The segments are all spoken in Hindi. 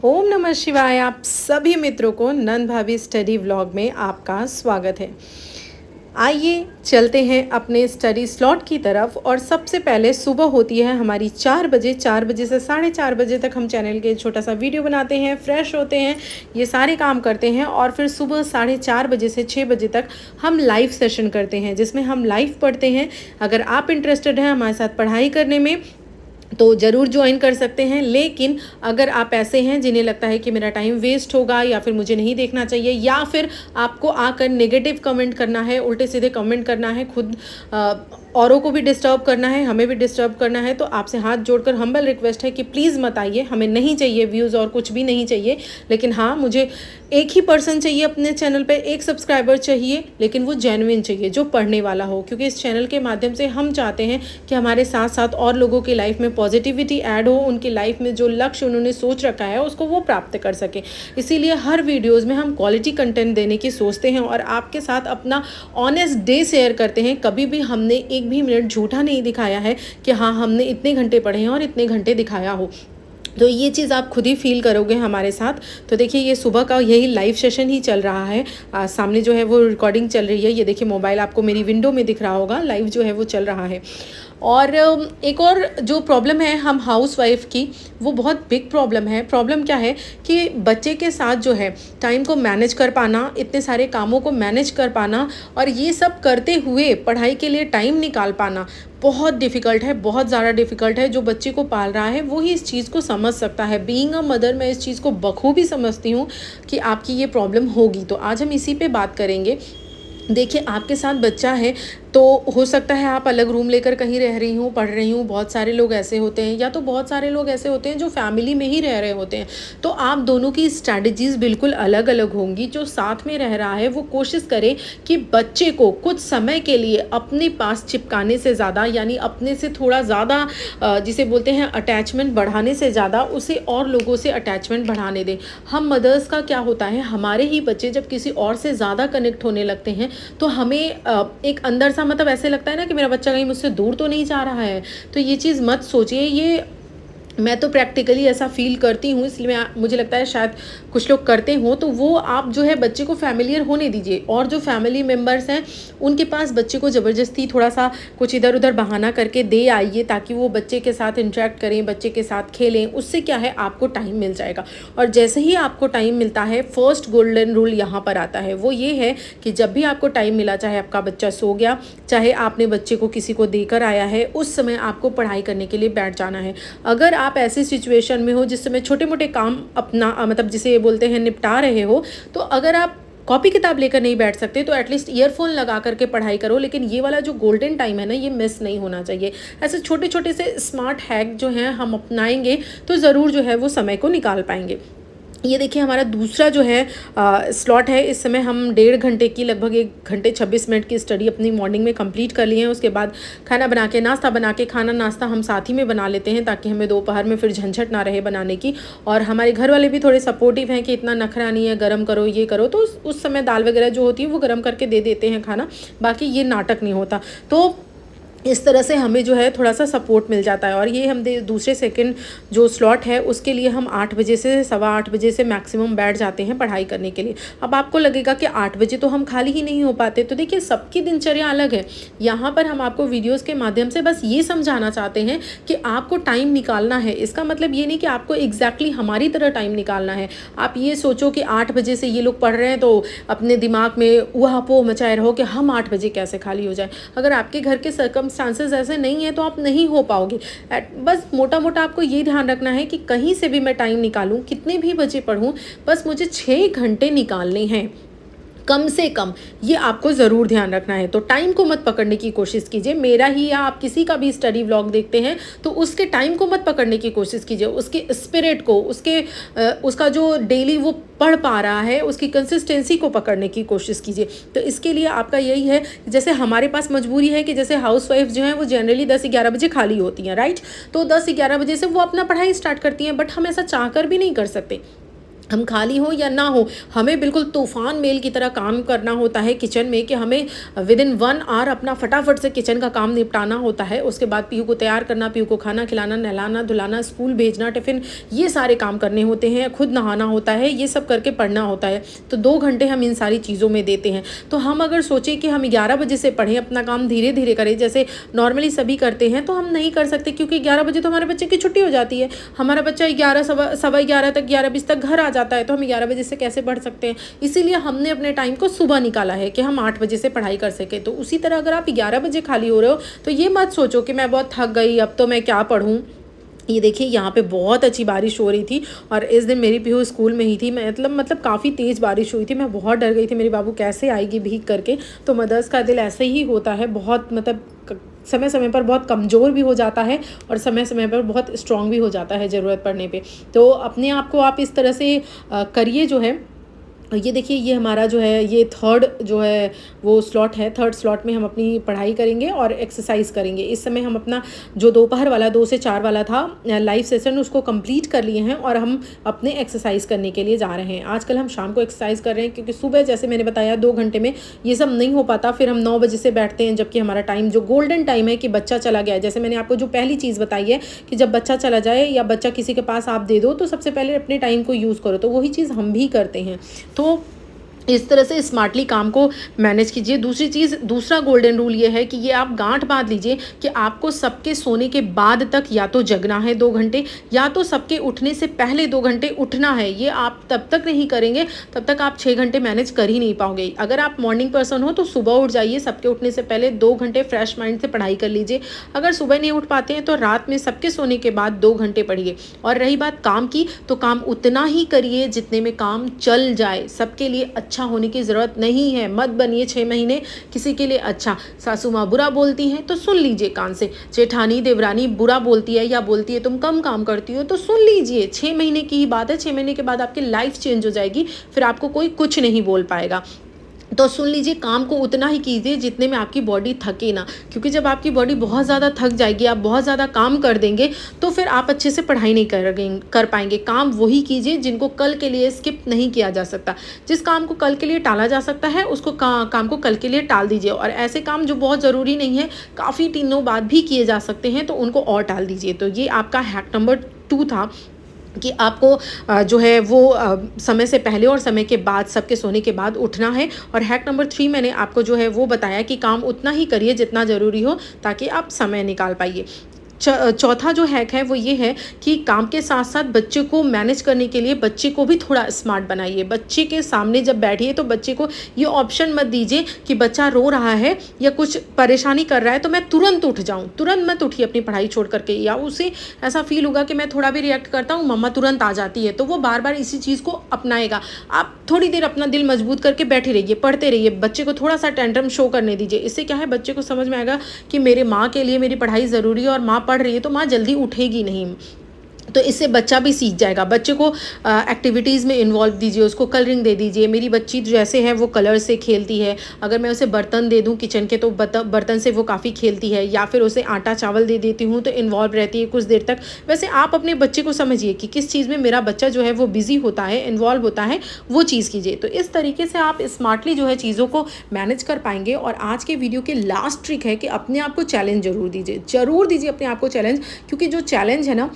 ओम नमः शिवाय। आप सभी मित्रों को नंद भाभी स्टडी व्लॉग में आपका स्वागत है। आइए चलते हैं अपने स्टडी स्लॉट की तरफ। और सबसे पहले सुबह होती है हमारी 4 बजे। 4 बजे से 4:30 बजे तक हम चैनल के छोटा सा वीडियो बनाते हैं, फ्रेश होते हैं, ये सारे काम करते हैं और फिर सुबह 4:30 बजे से 6 बजे तक हम लाइव सेशन करते हैं जिसमें हम लाइव पढ़ते हैं। अगर आप इंटरेस्टेड हैं हमारे साथ पढ़ाई करने में तो ज़रूर ज्वाइन कर सकते हैं। लेकिन अगर आप ऐसे हैं जिन्हें लगता है कि मेरा टाइम वेस्ट होगा या फिर मुझे नहीं देखना चाहिए या फिर आपको आकर नेगेटिव कमेंट करना है, उल्टे सीधे कमेंट करना है, खुद औरों को भी डिस्टर्ब करना है, हमें भी डिस्टर्ब करना है, तो आपसे हाथ जोड़कर हम्बल रिक्वेस्ट है कि प्लीज़ मत आइए। हमें नहीं चाहिए व्यूज़ और कुछ भी नहीं चाहिए। लेकिन हाँ, मुझे एक ही पर्सन चाहिए अपने चैनल पे, एक सब्सक्राइबर चाहिए, लेकिन वो जेन्युइन चाहिए, जो पढ़ने वाला हो। क्योंकि इस चैनल के माध्यम से हम चाहते हैं कि हमारे साथ साथ और लोगों की लाइफ में पॉजिटिविटी ऐड हो, उनकी लाइफ में जो लक्ष्य उन्होंने सोच रखा है उसको वो प्राप्त कर सकें। इसीलिए हर वीडियोज़ में हम क्वालिटी कंटेंट देने की सोचते हैं और आपके साथ अपना ऑनेस्ट डे शेयर करते हैं। कभी भी हमने एक भी मिनट झूठा नहीं दिखाया है कि हाँ हमने इतने घंटे पढ़े हैं और इतने घंटे दिखाया हो। तो ये चीज़ आप खुद ही फील करोगे हमारे साथ। तो देखिए ये सुबह का यही लाइव सेशन ही चल रहा है। सामने जो है वो रिकॉर्डिंग चल रही है। ये देखिए मोबाइल आपको मेरी विंडो में दिख रहा होगा, लाइव जो है वो चल रहा है। और एक और जो प्रॉब्लम है हम हाउसवाइफ की, वो बहुत बिग प्रॉब्लम है। प्रॉब्लम क्या है कि बच्चे के साथ जो है टाइम को मैनेज कर पाना, इतने सारे कामों को मैनेज कर पाना और ये सब करते हुए पढ़ाई के लिए टाइम निकाल पाना बहुत डिफ़िकल्ट है, बहुत ज़्यादा डिफ़िकल्ट है। जो बच्चे को पाल रहा है वो ही इस चीज़ को समझ सकता है। बीइंग अ मदर मैं इस चीज़ को बखूबी समझती हूँ कि आपकी ये प्रॉब्लम होगी। तो आज हम इसी पे बात करेंगे। देखिए आपके साथ बच्चा है तो हो सकता है आप अलग रूम लेकर कहीं रह रही हूँ, पढ़ रही हूँ। बहुत सारे लोग ऐसे होते हैं या तो बहुत सारे लोग ऐसे होते हैं जो फैमिली में ही रह रहे होते हैं। तो आप दोनों की स्ट्रैटेजीज़ बिल्कुल अलग अलग होंगी। जो साथ में रह रहा है वो कोशिश करे कि बच्चे को कुछ समय के लिए अपने पास चिपकाने से ज़्यादा, यानी अपने से थोड़ा ज़्यादा जिसे बोलते हैं अटैचमेंट बढ़ाने से ज़्यादा, उसे और लोगों से अटैचमेंट बढ़ाने दें। हम मदर्स का क्या होता है, हमारे ही बच्चे जब किसी और से ज़्यादा कनेक्ट होने लगते हैं तो हमें एक अंदर सा मतलब ऐसे लगता है ना कि मेरा बच्चा कहीं मुझसे दूर तो नहीं जा रहा है। तो ये चीज़ मत सोचिए। ये मैं तो प्रैक्टिकली ऐसा फ़ील करती हूँ, इसलिए मुझे लगता है शायद कुछ लोग करते हों। तो वो आप जो है बच्चे को फ़ैमिलियर होने दीजिए और जो फैमिली मेम्बर्स हैं उनके पास बच्चे को ज़बरदस्ती थोड़ा सा कुछ इधर उधर बहाना करके दे आइए ताकि वो बच्चे के साथ इंटरेक्ट करें, बच्चे के साथ खेलें। उससे क्या है आपको टाइम मिल जाएगा। और जैसे ही आपको टाइम मिलता है, फर्स्ट गोल्डन रूल यहाँ पर आता है, वो ये है कि जब भी आपको टाइम मिला, चाहे आपका बच्चा सो गया, चाहे आपने बच्चे को किसी को देकर आया है, उस समय आपको पढ़ाई करने के लिए बैठ जाना है। अगर आप ऐसी सिचुएशन में हो जिस समय छोटे मोटे काम अपना मतलब जिसे बोलते हैं निपटा रहे हो, तो अगर आप कॉपी किताब लेकर नहीं बैठ सकते तो एटलीस्ट ईयरफोन लगा करके पढ़ाई करो। लेकिन ये वाला जो गोल्डन टाइम है ना, ये मिस नहीं होना चाहिए। ऐसे छोटे छोटे से स्मार्ट हैक जो हैं हम अपनाएंगे तो ज़रूर जो है वो समय को निकाल पाएंगे। ये देखिए हमारा दूसरा जो है स्लॉट है। इस समय हम 1.5 घंटे की, लगभग 1 घंटे 26 मिनट की स्टडी अपनी मॉर्निंग में कंप्लीट कर लिए हैं। उसके बाद खाना बना के, नाश्ता बना के, खाना नाश्ता हम साथ ही में बना लेते हैं ताकि हमें दोपहर में फिर झंझट ना रहे बनाने की। और हमारे घर वाले भी थोड़े सपोर्टिव हैं कि इतना नखरा नहीं है, गर्म करो, ये करो। तो उस समय दाल वगैरह जो होती है वो गर्म करके दे देते हैं खाना। बाकी ये नाटक नहीं होता। तो इस तरह से हमें जो है थोड़ा सा सपोर्ट मिल जाता है। और ये हम दूसरे सेकंड जो स्लॉट है उसके लिए हम 8 बजे से 8:15 बजे से मैक्सिमम बैठ जाते हैं पढ़ाई करने के लिए। अब आपको लगेगा कि 8 बजे तो हम खाली ही नहीं हो पाते। तो देखिए सबकी दिनचर्या अलग है। यहाँ पर हम आपको वीडियोज़ के माध्यम से बस ये समझाना चाहते हैं कि आपको टाइम निकालना है। इसका मतलब ये नहीं कि आपको एग्जैक्टली हमारी तरह टाइम निकालना है। आप ये सोचो कि 8 बजे से ये लोग पढ़ रहे हैं तो अपने दिमाग में उहापोह मचाए रहो कि हम 8 बजे कैसे खाली हो जाए। अगर आपके घर के सर्कमस्टांसेस ऐसे नहीं है तो आप नहीं हो पाओगे। बस मोटा मोटा आपको ये ध्यान रखना है कि कहीं से भी मैं टाइम निकालूं, कितने भी बजे पढ़ूं, बस मुझे 6 घंटे निकालने हैं कम से कम। ये आपको ज़रूर ध्यान रखना है। तो टाइम को मत पकड़ने की कोशिश कीजिए। मेरा ही या आप किसी का भी स्टडी व्लॉग देखते हैं तो उसके टाइम को मत पकड़ने की कोशिश कीजिए, उसके स्पिरिट को, उसका जो डेली वो पढ़ पा रहा है उसकी कंसिस्टेंसी को पकड़ने की कोशिश कीजिए। तो इसके लिए आपका यही है, जैसे हमारे पास मजबूरी है कि जैसे हाउसवाइफ जो हैं वो जनरली 10-11 बजे खाली होती हैं, राइट। तो 10-11 बजे से वो अपना पढ़ाई स्टार्ट करती हैं, बट हम ऐसा चाह कर भी नहीं कर सकते। हम खाली हो या ना हो, हमें बिल्कुल तूफ़ान मेल की तरह काम करना होता है किचन में, कि हमें विदिन 1 आवर अपना फटाफट से किचन का काम निपटाना होता है। उसके बाद पीहू को तैयार करना, पीहू को खाना खिलाना, नहलाना धुलाना, स्कूल भेजना, टिफ़िन, ये सारे काम करने होते हैं, खुद नहाना होता है, ये सब करके पढ़ना होता है। तो 2 घंटे हम इन सारी चीज़ों में देते हैं। तो हम अगर सोचें कि हम 11 बजे से पढ़ें, अपना काम धीरे-धीरे करें जैसे नॉर्मली सभी करते हैं, तो हम नहीं कर सकते, क्योंकि 11 बजे तो हमारे बच्चे की छुट्टी हो जाती है। हमारा बच्चा 11 सवा 11 तक, 11 बजे तक घर आ जाता है, तो हम 11 बजे से कैसे पढ़ सकते हैं। इसीलिए हमने अपने टाइम को सुबह निकाला है कि हम 8 बजे से पढ़ाई कर सके। तो उसी तरह अगर आप 11 बजे खाली हो रहे हो, तो ये मत सोचो कि मैं बहुत थक गई, अब तो मैं क्या पढ़ूँ। ये देखिए यहाँ पे बहुत अच्छी बारिश हो रही थी, और इस दिन मेरी पीहू स्कूल में ही थी। मैं मतलब काफ़ी तेज़ बारिश हुई थी, मैं बहुत डर गई थी, मेरी बाबू कैसे आएगी भीग करके। तो मदर्स का दिल ऐसे ही होता है, बहुत मतलब समय समय पर बहुत कमज़ोर भी हो जाता है, और समय समय पर बहुत स्ट्रॉन्ग भी हो जाता है ज़रूरत पड़ने पे। तो अपने आप को आप इस तरह से करिए जो है। ये देखिए, ये हमारा जो है ये थर्ड जो है वो स्लॉट है। थर्ड स्लॉट में हम अपनी पढ़ाई करेंगे और एक्सरसाइज करेंगे। इस समय हम अपना जो दोपहर वाला 2 से 4 वाला था लाइव सेशन, उसको कंप्लीट कर लिए हैं, और हम अपने एक्सरसाइज करने के लिए जा रहे हैं। आजकल हम शाम को एक्सरसाइज कर रहे हैं, क्योंकि सुबह जैसे मैंने बताया 2 घंटे में ये सब नहीं हो पाता। फिर हम 9 बजे से बैठते हैं, जबकि हमारा टाइम जो गोल्डन टाइम है कि बच्चा चला गया है। जैसे मैंने आपको जो पहली चीज़ बताई है कि जब बच्चा चला जाए या बच्चा किसी के पास आप दे दो, तो सबसे पहले अपने टाइम को यूज़ करो। तो वही चीज़ हम भी करते हैं। तो इस तरह से स्मार्टली काम को मैनेज कीजिए। दूसरा गोल्डन रूल ये है कि ये आप गांठ बांध लीजिए कि आपको सबके सोने के बाद तक या तो जगना है 2 घंटे, या तो सबके उठने से पहले 2 घंटे उठना है। ये आप तब तक नहीं करेंगे तब तक आप 6 घंटे मैनेज कर ही नहीं पाओगे। अगर आप मॉर्निंग पर्सन हो तो सुबह उठ जाइए, सबके उठने से पहले 2 घंटे फ्रेश माइंड से पढ़ाई कर लीजिए। अगर सुबह नहीं उठ पाते हैं तो रात में सबके सोने के बाद 2 घंटे पढ़िए। और रही बात काम की, तो काम उतना ही करिए जितने में काम चल जाए। सबके लिए अच्छा होने की ज़रूरत नहीं है। मत बनिए 6 महीने किसी के लिए अच्छा। सासू माँ बुरा बोलती हैं तो सुन लीजिए कान से। जेठानी देवरानी बुरा बोलती है या बोलती है तुम कम काम करती हो, तो सुन लीजिए। 6 महीने की ही बात है, 6 महीने के बाद आपकी लाइफ चेंज हो जाएगी, फिर आपको कोई कुछ नहीं बोल पाएगा। तो सुन लीजिए, काम को उतना ही कीजिए जितने में आपकी बॉडी थके ना, क्योंकि जब आपकी बॉडी बहुत ज़्यादा थक जाएगी, आप बहुत ज़्यादा काम कर देंगे, तो फिर आप अच्छे से पढ़ाई नहीं कर पाएंगे। काम वही कीजिए जिनको कल के लिए स्किप नहीं किया जा सकता। जिस काम को कल के लिए टाला जा सकता है उसको काम को कल के लिए टाल दीजिए, और ऐसे काम जो बहुत ज़रूरी नहीं है, काफ़ी दिनों बाद भी किए जा सकते हैं, तो उनको और टाल दीजिए। तो ये आपका हैक नंबर 2 था कि आपको जो है वो समय से पहले और समय के बाद, सबके सोने के बाद उठना है। और हैक नंबर 3 मैंने आपको जो है वो बताया कि काम उतना ही करिए जितना ज़रूरी हो, ताकि आप समय निकाल पाइए। चौथा जो हैक है वो ये है कि काम के साथ साथ बच्चे को मैनेज करने के लिए बच्चे को भी थोड़ा स्मार्ट बनाइए। बच्चे के सामने जब बैठिए तो बच्चे को ये ऑप्शन मत दीजिए कि बच्चा रो रहा है या कुछ परेशानी कर रहा है तो मैं तुरंत उठ जाऊं। तुरंत मत उठिए अपनी पढ़ाई छोड़ करके, या उसे ऐसा फील होगा कि मैं थोड़ा भी रिएक्ट करता हूँ मम्मा तुरंत आ जाती है, तो वो बार बार इसी चीज़ को अपनाएगा। आप थोड़ी देर अपना दिल मजबूत करके बैठे रहिए, पढ़ते रहिए, बच्चे को थोड़ा सा टेंट्रम शो करने दीजिए। इससे क्या है, बच्चे को समझ में आएगा कि मेरे माँ के लिए मेरी पढ़ाई ज़रूरी है, और माँ पढ़ रही है तो माँ जल्दी उठेगी नहीं। तो इससे बच्चा भी सीख जाएगा। बच्चे को एक्टिविटीज़ में इन्वॉल्व दीजिए, उसको कलरिंग दे दीजिए। मेरी बच्ची जैसे है वो कलर से खेलती है, अगर मैं उसे बर्तन दे दूं किचन के तो बर्तन से वो काफ़ी खेलती है, या फिर उसे आटा चावल दे देती हूँ तो इन्वॉल्व रहती है कुछ देर तक। वैसे आप अपने बच्चे को समझिए कि किस चीज़ में मेरा बच्चा जो है वो बिज़ी होता है, इन्वॉल्व होता है, वो चीज़ कीजिए। तो इस तरीके से आप स्मार्टली जो है चीज़ों को मैनेज कर पाएंगे। और आज के वीडियो के लास्ट ट्रिक है कि अपने आप को चैलेंज ज़रूर दीजिए अपने आप को चैलेंज, क्योंकि जो चैलेंज है ना,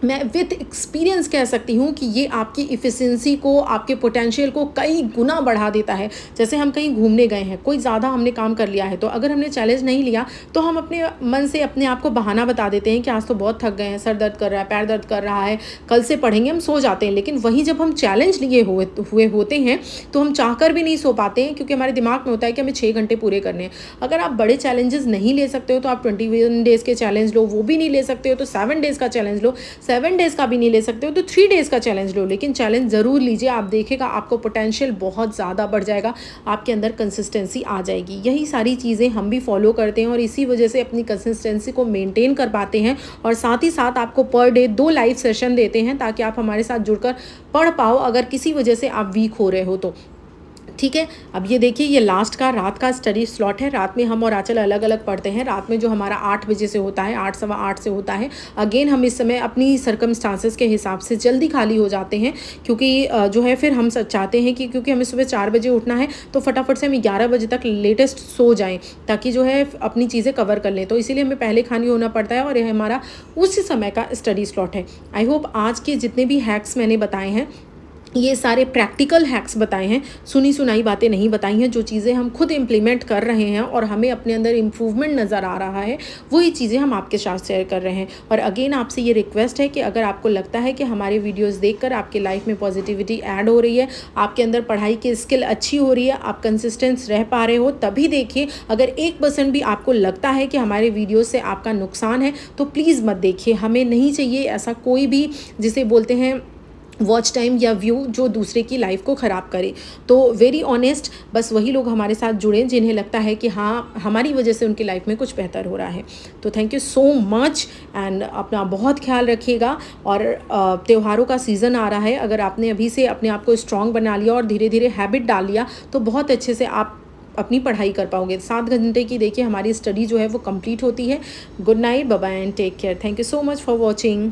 मैं विथ एक्सपीरियंस कह सकती हूँ कि ये आपकी इफ़िशियंसी को, आपके पोटेंशियल को कई गुना बढ़ा देता है। जैसे हम कहीं घूमने गए हैं, कोई ज़्यादा हमने काम कर लिया है, तो अगर हमने चैलेंज नहीं लिया तो हम अपने मन से अपने आप को बहाना बता देते हैं कि आज तो बहुत थक गए हैं, सर दर्द कर रहा है, पैर दर्द कर रहा है, कल से पढ़ेंगे, हम सो जाते हैं। लेकिन वहीं जब हम चैलेंज लिए हुए होते हैं तो हम चाहकर भी नहीं सो पाते हैं, क्योंकि हमारे दिमाग में होता है कि हमें 6 घंटे पूरे करने हैं। अगर आप बड़े चैलेंजेस नहीं ले सकते हो तो आप 21 डेज़ के चैलेंज लो, वो भी नहीं ले सकते हो तो 7 डेज़ का चैलेंज लो, 7 डेज़ का भी नहीं ले सकते हो तो 3 डेज़ का चैलेंज लो। लेकिन चैलेंज ज़रूर लीजिए, आप देखेगा आपको पोटेंशियल बहुत ज़्यादा बढ़ जाएगा, आपके अंदर कंसिस्टेंसी आ जाएगी। यही सारी चीज़ें हम भी फॉलो करते हैं और इसी वजह से अपनी कंसिस्टेंसी को मेंटेन कर पाते हैं। और साथ ही साथ आपको पर डे 2 लाइव सेशन देते हैं ताकि आप हमारे साथ जुड़कर पढ़ पाओ, अगर किसी वजह से आप वीक हो रहे हो तो। ठीक है। अब ये देखिए, ये लास्ट का रात का स्टडी स्लॉट है। रात में हम और आंचल अलग अलग पढ़ते हैं। रात में जो हमारा 8 बजे से होता है, 8 सवा 8 से होता है। अगेन हम इस समय अपनी सर्कमस्टांसेस के हिसाब से जल्दी खाली हो जाते हैं, क्योंकि जो है फिर हम चाहते हैं कि क्योंकि हमें सुबह 4 बजे उठना है, तो फटाफट से हम 11 बजे तक लेटेस्ट सो जाएँ, ताकि जो है अपनी चीज़ें कवर कर लें। तो इसीलिए हमें पहले खाली होना पड़ता है, और यह हमारा उसी समय का स्टडी स्लॉट है। आई होप आज के जितने भी हैक्स मैंने बताए हैं, ये सारे प्रैक्टिकल हैक्स बताए हैं, सुनी सुनाई बातें नहीं बताई हैं। जो चीज़ें हम खुद इम्प्लीमेंट कर रहे हैं और हमें अपने अंदर इम्प्रूवमेंट नज़र आ रहा है, वही चीज़ें हम आपके साथ शेयर कर रहे हैं। और अगेन आपसे ये रिक्वेस्ट है कि अगर आपको लगता है कि हमारे वीडियोस देखकर आपके लाइफ में पॉजिटिविटी ऐड हो रही है, आपके अंदर पढ़ाई की स्किल अच्छी हो रही है, आप कंसिस्टेंस रह पा रहे हो, तभी देखिए। अगर 1% भी आपको लगता है कि हमारे वीडियो से आपका नुकसान है, तो प्लीज़ मत देखिए। हमें नहीं चाहिए ऐसा कोई भी, जिसे बोलते हैं वॉच टाइम या व्यू, जो दूसरे की लाइफ को ख़राब करे। तो वेरी ऑनेस्ट, बस वही लोग हमारे साथ जुड़ें जिन्हें लगता है कि हाँ, हमारी वजह से उनकी लाइफ में कुछ बेहतर हो रहा है। तो thank you so much, and अपना बहुत ख्याल रखिएगा। और त्योहारों का सीज़न आ रहा है, अगर आपने अभी से अपने आप को स्ट्रॉन्ग बना लिया और धीरे धीरे हैबिट डाल लिया, तो बहुत अच्छे से आप अपनी पढ़ाई कर पाओगे। 7 घंटे की देखिए हमारी स्टडी जो है वो कंप्लीट होती है। Good night, bye bye and take care. Thank you so much for watching.